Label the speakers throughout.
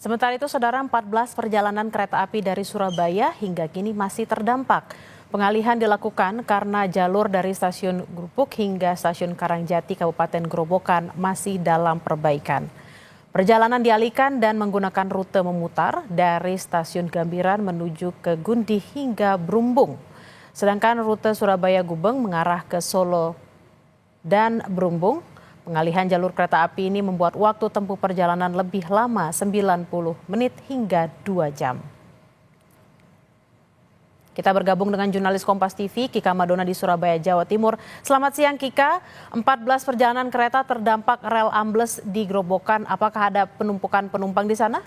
Speaker 1: Sementara itu, saudara, 14 perjalanan kereta api dari Surabaya hingga kini masih terdampak. Pengalihan dilakukan karena jalur dari stasiun Grupuk hingga stasiun Karangjati Kabupaten Grobogan masih dalam perbaikan. Perjalanan dialihkan dan menggunakan rute memutar dari stasiun Gambiran menuju ke Gundih hingga Brumbung. Sedangkan rute Surabaya-Gubeng mengarah ke Solo dan Brumbung. Pengalihan jalur kereta api ini membuat waktu tempuh perjalanan lebih lama 90 menit hingga 2 jam. Kita bergabung dengan jurnalis Kompas TV, Kika Madona di Surabaya, Jawa Timur. Selamat siang, Kika. 14 perjalanan kereta terdampak rel ambles di Grobogan. Apakah ada penumpukan penumpang di sana?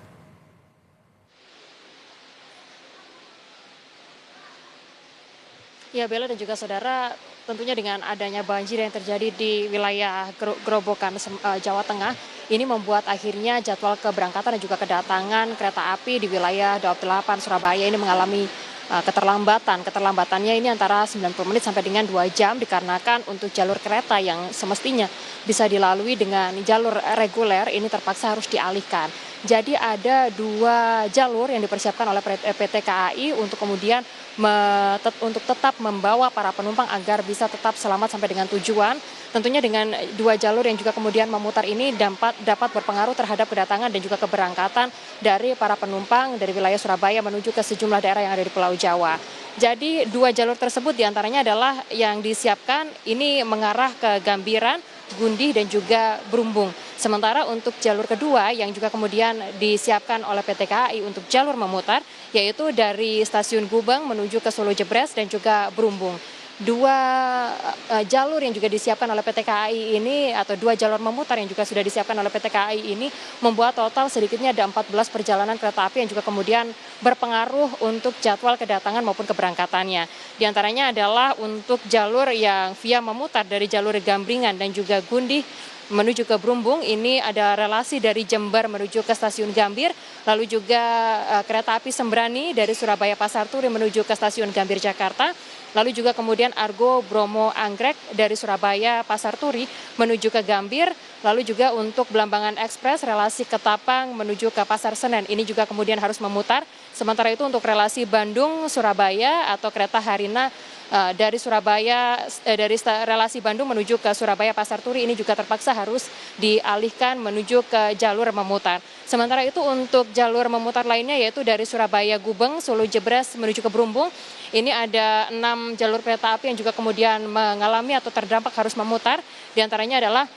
Speaker 2: Ya, Bella dan juga saudara, tentunya dengan adanya banjir yang terjadi di wilayah Grobogan, Jawa Tengah, ini membuat akhirnya jadwal keberangkatan dan juga kedatangan kereta api di wilayah Daob 8 Surabaya ini mengalami keterlambatan. Keterlambatannya ini antara 90 menit sampai dengan 2 jam dikarenakan untuk jalur kereta yang semestinya bisa dilalui dengan jalur reguler ini terpaksa harus dialihkan. Jadi ada 2 jalur yang dipersiapkan oleh PT KAI untuk kemudian untuk tetap membawa para penumpang agar bisa tetap selamat sampai dengan tujuan. Tentunya dengan 2 jalur yang juga kemudian memutar ini dapat berpengaruh terhadap kedatangan dan juga keberangkatan dari para penumpang dari wilayah Surabaya menuju ke sejumlah daerah yang ada di Pulau Jawa. Jadi 2 jalur tersebut diantaranya adalah yang disiapkan ini mengarah ke Gambiran, Gundih dan juga Brumbung. Sementara untuk jalur kedua yang juga kemudian disiapkan oleh PT KAI untuk jalur memutar, yaitu dari stasiun Gubeng menuju ke Solo Jebres dan juga Brumbung. 2 jalur yang juga disiapkan oleh PT KAI ini atau 2 jalur memutar yang juga sudah disiapkan oleh PT KAI ini membuat total sedikitnya ada 14 perjalanan kereta api yang juga kemudian berpengaruh untuk jadwal kedatangan maupun keberangkatannya. Di antaranya adalah untuk jalur yang via memutar dari jalur Gambringan dan juga Gundih menuju ke Brumbung, ini ada relasi dari Jember menuju ke stasiun Gambir, lalu juga kereta api Sembrani dari Surabaya Pasar Turi menuju ke stasiun Gambir Jakarta, lalu juga kemudian Argo Bromo Anggrek dari Surabaya Pasar Turi menuju ke Gambir, lalu juga untuk Blambangan Ekspres relasi Ketapang menuju ke Pasar Senen, ini juga kemudian harus memutar. Sementara itu untuk relasi Bandung Surabaya atau kereta Harina dari relasi Bandung menuju ke Surabaya Pasar Turi ini juga terpaksa harus dialihkan menuju ke jalur memutar. Sementara itu untuk jalur memutar lainnya yaitu dari Surabaya Gubeng, Solo Jebres menuju ke Brumbung. Ini ada 6 jalur kereta api yang juga kemudian mengalami atau terdampak harus memutar. Di antaranya adalah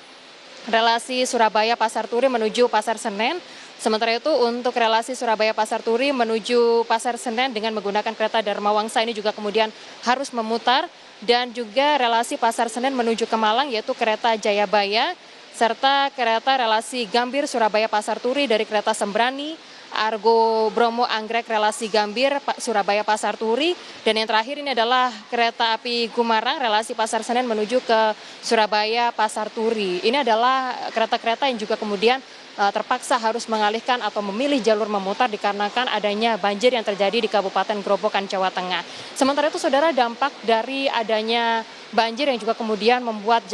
Speaker 2: relasi Surabaya Pasar Turi menuju Pasar Senen. Sementara itu untuk relasi Surabaya Pasar Turi menuju Pasar Senen dengan menggunakan kereta Dharma Wangsa ini juga kemudian harus memutar, dan juga relasi Pasar Senen menuju ke Malang yaitu kereta Jayabaya serta kereta relasi Gambir Surabaya Pasar Turi dari kereta Sembrani, Argo Bromo Anggrek relasi Gambir Surabaya Pasar Turi, dan yang terakhir ini adalah kereta api Gumarang relasi Pasar Senen menuju ke Surabaya Pasar Turi. Ini adalah kereta-kereta yang juga kemudian terpaksa harus mengalihkan atau memilih jalur memutar dikarenakan adanya banjir yang terjadi di Kabupaten Grobogan, Jawa Tengah. Sementara itu, saudara, dampak dari adanya banjir yang juga kemudian membuat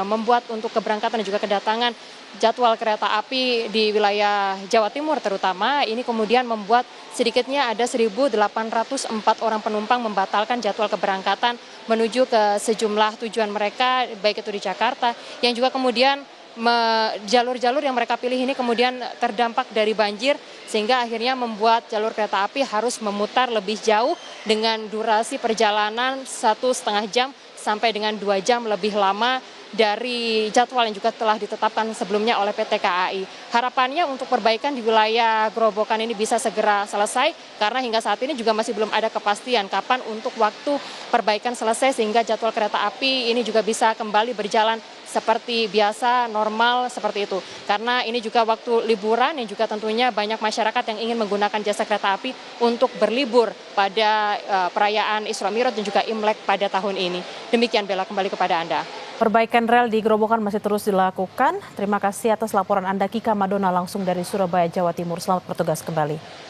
Speaker 2: membuat untuk keberangkatan dan juga kedatangan jadwal kereta api di wilayah Jawa Timur terutama ini kemudian membuat sedikitnya ada 1.804 orang penumpang membatalkan jadwal keberangkatan menuju ke sejumlah tujuan mereka, baik itu di Jakarta, yang juga kemudian jalur-jalur yang mereka pilih ini kemudian terdampak dari banjir sehingga akhirnya membuat jalur kereta api harus memutar lebih jauh dengan durasi perjalanan 1,5 jam sampai dengan 2 jam lebih lama dari jadwal yang juga telah ditetapkan sebelumnya oleh PT KAI. Harapannya untuk perbaikan di wilayah Grobogan ini bisa segera selesai karena hingga saat ini juga masih belum ada kepastian kapan untuk waktu perbaikan selesai sehingga jadwal kereta api ini juga bisa kembali berjalan seperti biasa, normal seperti itu. Karena ini juga waktu liburan yang juga tentunya banyak masyarakat yang ingin menggunakan jasa kereta api untuk berlibur pada perayaan Isra Mi'raj dan juga Imlek pada tahun ini. Demikian, Bella, kembali kepada Anda.
Speaker 1: Perbaikan rel di Grobogan masih terus dilakukan. Terima kasih atas laporan Anda, Kika Madona, langsung dari Surabaya, Jawa Timur. Selamat bertugas kembali.